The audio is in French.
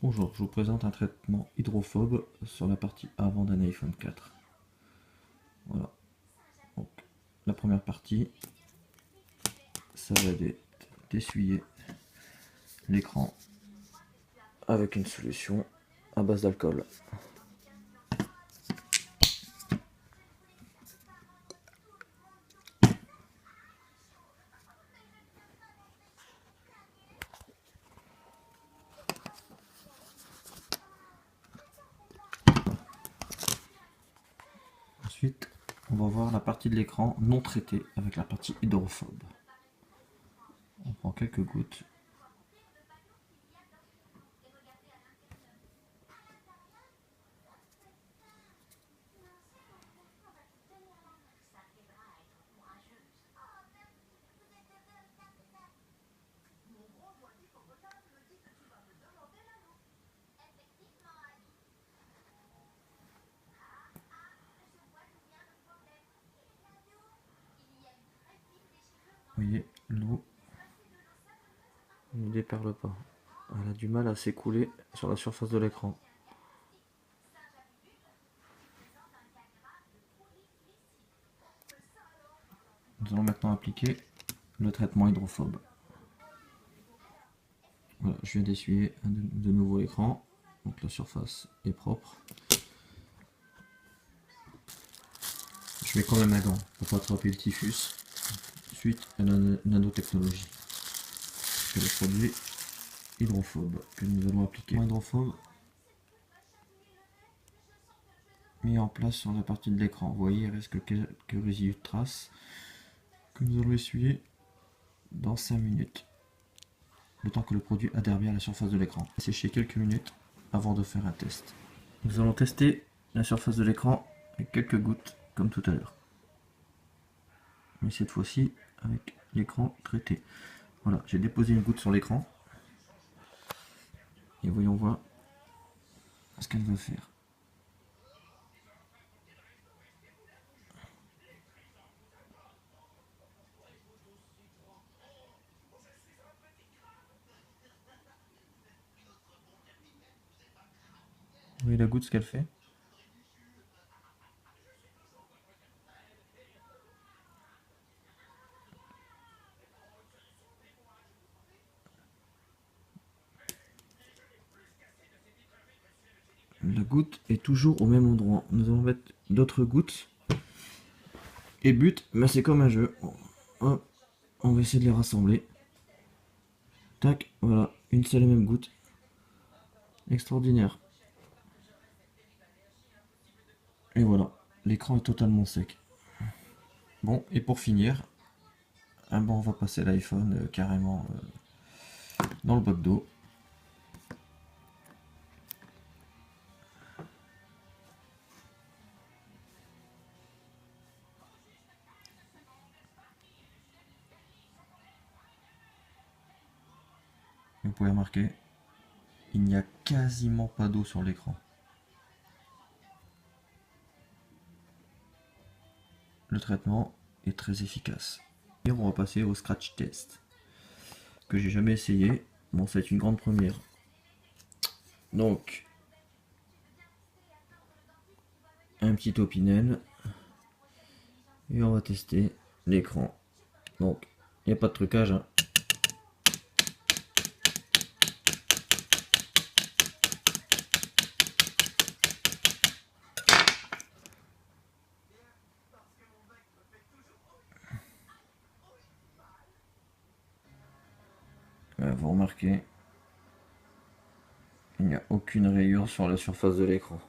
Bonjour, je vous présente un traitement hydrophobe sur la partie avant d'un iPhone 4. Voilà. Donc, la première partie, ça va être d'essuyer l'écran avec une solution à base d'alcool. Ensuite, on va voir la partie de l'écran non traitée avec la partie hydrophobe. On prend quelques gouttes. Vous voyez, l'eau ne déperle pas. Elle a du mal à s'écouler sur la surface de l'écran. Nous allons maintenant appliquer le traitement hydrophobe. Voilà, je viens d'essuyer de nouveau l'écran, donc la surface est propre. Je mets quand même un gant pour pas attraper le typhus suite à la nanotechnologie. C'est le produit hydrophobe que nous allons appliquer. Hydrophobe mis en place sur la partie de l'écran. Vous voyez, il reste quelques résidus de traces que nous allons essuyer dans 5 minutes. Le temps que le produit adhère bien à la surface de l'écran. Sécher quelques minutes avant de faire un test. Nous allons tester la surface de l'écran avec quelques gouttes comme tout à l'heure. Mais cette fois-ci avec l'écran traité. Voilà, j'ai déposé une goutte sur l'écran. Et voyons voir ce qu'elle va faire. Vous voyez la goutte ce qu'elle fait? La goutte est toujours au même endroit. Nous allons mettre d'autres gouttes. Et but, ben c'est comme un jeu. Hop, on va essayer de les rassembler. Tac, voilà, une seule et même goutte. Extraordinaire. Et voilà, l'écran est totalement sec. Bon, et pour finir, ben on va passer l'iPhone carrément dans le bloc d'eau. Vous pouvez remarquer, il n'y a quasiment pas d'eau sur l'écran. Le traitement est très efficace. Et on va passer au scratch test, que j'ai jamais essayé. Bon, c'est une grande première. Donc, un petit Opinel. Et on va tester l'écran. Donc, il n'y a pas de trucage, hein. Vous remarquez, il n'y a aucune rayure sur la surface de l'écran.